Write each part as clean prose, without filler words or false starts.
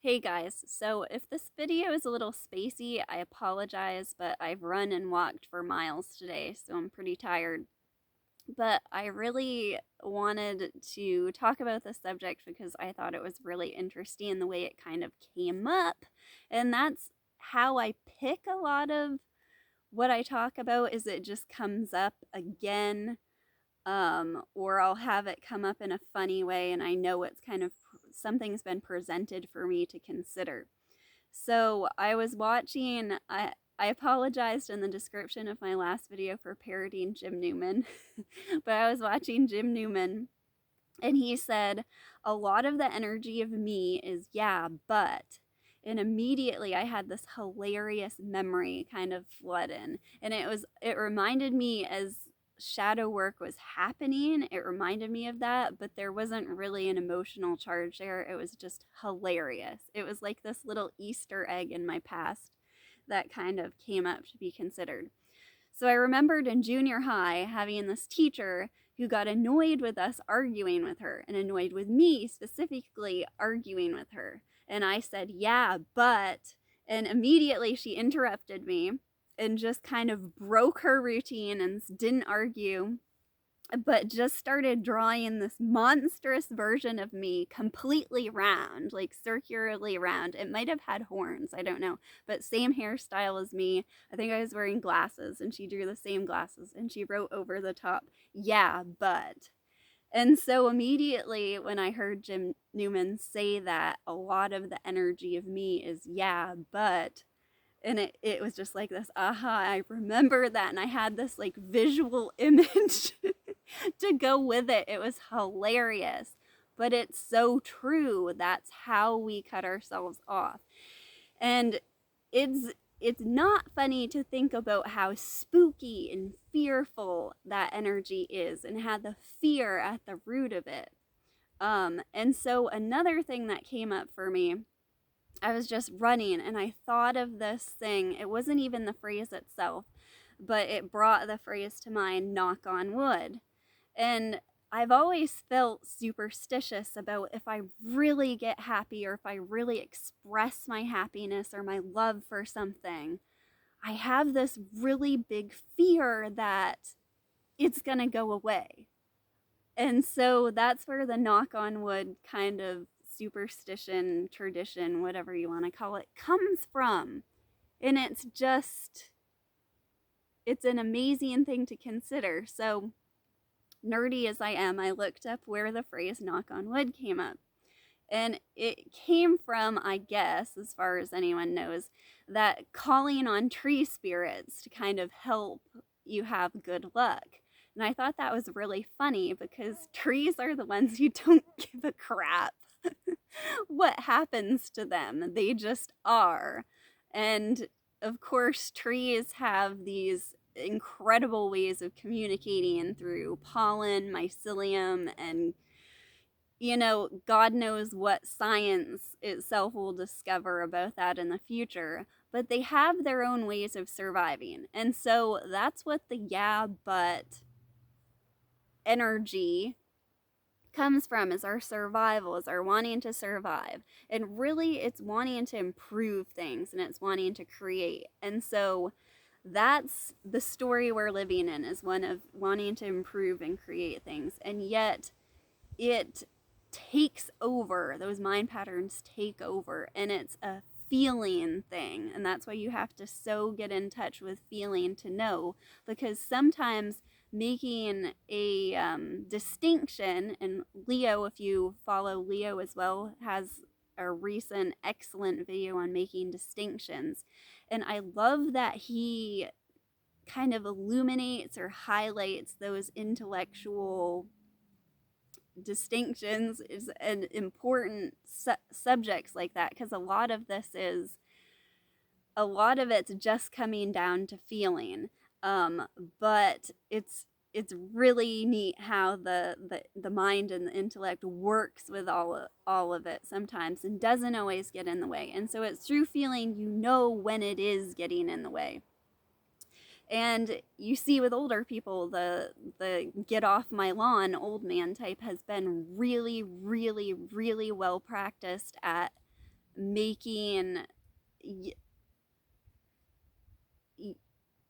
Hey guys, so if this video is a little spacey, I apologize, but I've run and walked for miles today, so I'm pretty tired. But I really wanted to talk about this subject because I thought it was really interesting the way it kind of came up. And that's how I pick a lot of what I talk about is it just comes up again, or I'll have it come up in a funny way and I know it's kind of something's been presented for me to consider. So I was watching, I apologized in the description of my last video for parodying Jim Newman, but I was watching Jim Newman and he said, a lot of the energy of me is, yeah, but. And immediately I had this hilarious memory kind of flood in. And it reminded me as shadow work was happening, it reminded me of that, but there wasn't really an emotional charge there. It was just hilarious. It was like this little Easter egg in my past that kind of came up to be considered. So I remembered in junior high having this teacher who got annoyed with us arguing with her and annoyed with me specifically arguing with her. And I said, yeah, but. And immediately she interrupted me and just kind of broke her routine and didn't argue, but just started drawing this monstrous version of me completely round, like circularly round. It might have had horns, I don't know, but same hairstyle as me. I think I was wearing glasses and she drew the same glasses and she wrote over the top, yeah, but. And so immediately when I heard Jim Newman say that, a lot of the energy of me is, yeah, but. And it was just like this, aha, I remember that. And I had this like visual image to go with it. It was hilarious, but it's so true. That's how we cut ourselves off. And it's not funny to think about how spooky and fearful that energy is and had the fear at the root of it. And so another thing that came up for me, I was just running and I thought of this thing. It wasn't even the phrase itself, but it brought the phrase to mind, knock on wood. And I've always felt superstitious about if I really get happy or if I really express my happiness or my love for something, I have this really big fear that it's going to go away. And so that's where the knock on wood kind of superstition, tradition, whatever you want to call it, comes from. And it's an amazing thing to consider. So, nerdy as I am, I looked up where the phrase knock on wood came up. And it came from, I guess, as far as anyone knows, that calling on tree spirits to kind of help you have good luck. And I thought that was really funny because trees are the ones who don't give a crap what happens to them. They just are. And of course, trees have these incredible ways of communicating through pollen, mycelium, and God knows what science itself will discover about that in the future, but they have their own ways of surviving. And so that's what the yeah, but energy comes from, is our survival, is our wanting to survive. And really it's wanting to improve things and it's wanting to create. And so that's the story we're living in, is one of wanting to improve and create things. And yet it takes over, those mind patterns take over, and it's a feeling thing. And that's why you have to so get in touch with feeling to know, because sometimes making a distinction, and Leo, if you follow Leo as well, has a recent excellent video on making distinctions, and I love that he kind of illuminates or highlights those intellectual distinctions is an important subjects like that, because a lot of it's just coming down to feeling, but it's really neat how the mind and the intellect works with all of it sometimes and doesn't always get in the way. And so it's through feeling when it is getting in the way. And you see with older people, the get off my lawn old man type has been really, really, really well practiced at making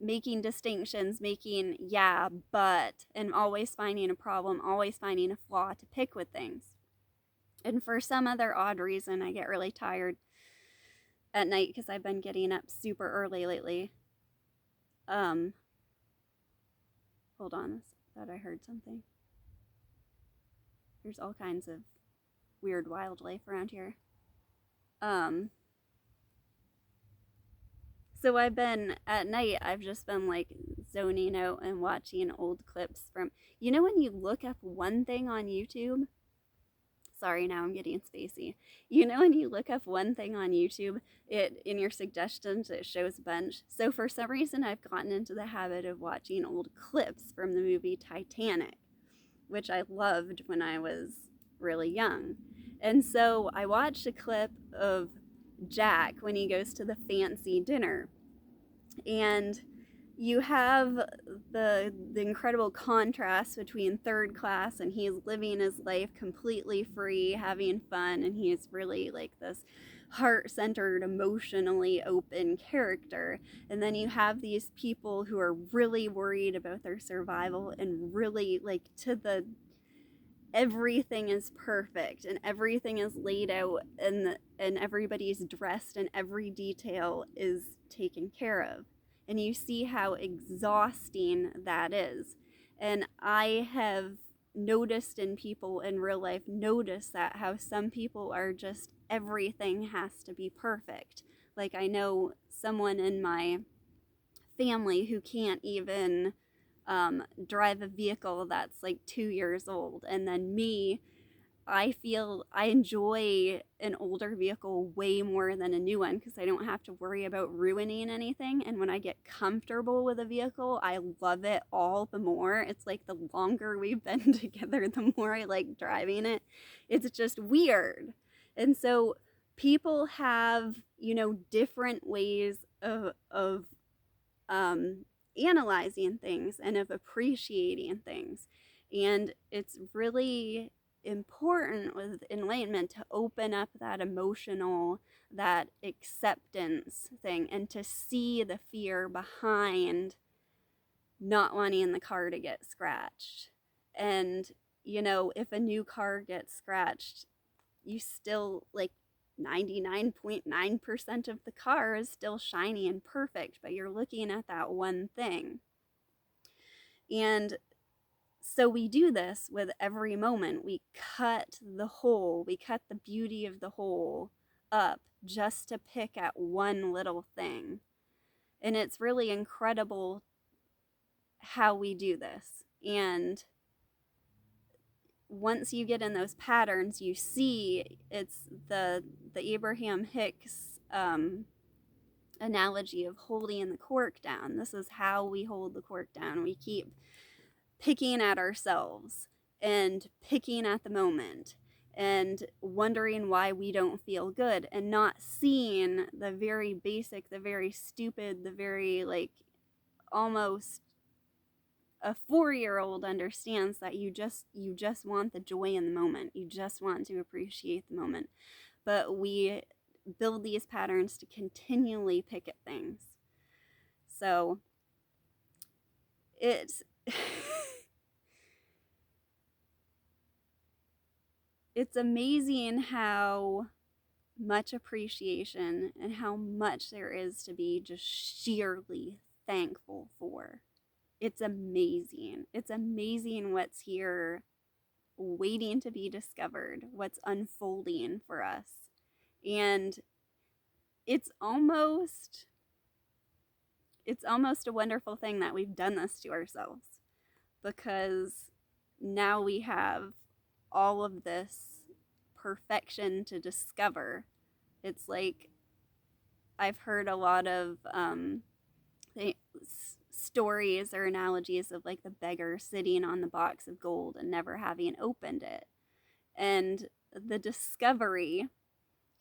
making distinctions, making yeah, but, and always finding a problem, always finding a flaw to pick with things. And for some other odd reason, I get really tired at night because I've been getting up super early lately. Hold on, I thought I heard something. There's all kinds of weird wildlife around here. So at night, I've just been like zoning out and watching old clips from, when you look up one thing on YouTube, sorry, now I'm getting spacey. When you look up one thing on YouTube, it in your suggestions it shows a bunch. So for some reason, I've gotten into the habit of watching old clips from the movie Titanic, which I loved when I was really young. And so I watched a clip of Jack when he goes to the fancy dinner, and you have the incredible contrast between third class, and he's living his life completely free, having fun, and he's really like this heart-centered, emotionally open character. And then you have these people who are really worried about their survival and really like everything is perfect and everything is laid out, and everybody's dressed and every detail is taken care of. And you see how exhausting that is. And I have noticed in people in real life, notice that how some people are just, everything has to be perfect. Like I know someone in my family who can't even drive a vehicle that's like 2 years old. And then me, I feel I enjoy an older vehicle way more than a new one because I don't have to worry about ruining anything. And when I get comfortable with a vehicle, I love it all the more. It's like the longer we've been together, the more I like driving it. It's just weird. And so people have, different ways of analyzing things and of appreciating things. And it's really important with enlightenment to open up that emotional, that acceptance thing, and to see the fear behind not wanting the car to get scratched. And, if a new car gets scratched, you still like 99.9% of the car is still shiny and perfect, but you're looking at that one thing. And so we do this with every moment. We cut the beauty of the whole up just to pick at one little thing. And it's really incredible how we do this. And once you get in those patterns, you see it's the Abraham Hicks analogy of holding the cork down. This is how we hold the cork down. We keep picking at ourselves and picking at the moment and wondering why we don't feel good, and not seeing the very basic, the very stupid, the very like almost a 4-year-old understands that you just want the joy in the moment. You just want to appreciate the moment. But we build these patterns to continually pick at things. So it's it's amazing how much appreciation and how much there is to be just sheerly thankful for. It's amazing. It's amazing what's here waiting to be discovered, what's unfolding for us. And it's almost a wonderful thing that we've done this to ourselves, because now we have all of this perfection to discover. It's like I've heard a lot of stories or analogies of like the beggar sitting on the box of gold and never having opened it. And the discovery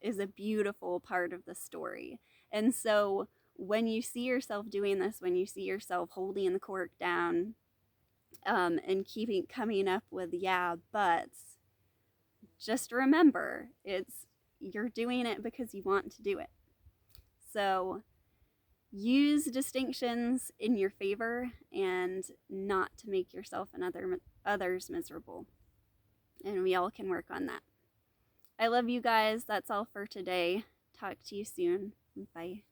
is a beautiful part of the story. And so when you see yourself doing this, when you see yourself holding the cork down and coming up with yeah buts, just remember it's you're doing it because you want to do it. So use distinctions in your favor and not to make yourself and others miserable. And we all can work on that. I love you guys. That's all for today. Talk to you soon. Bye.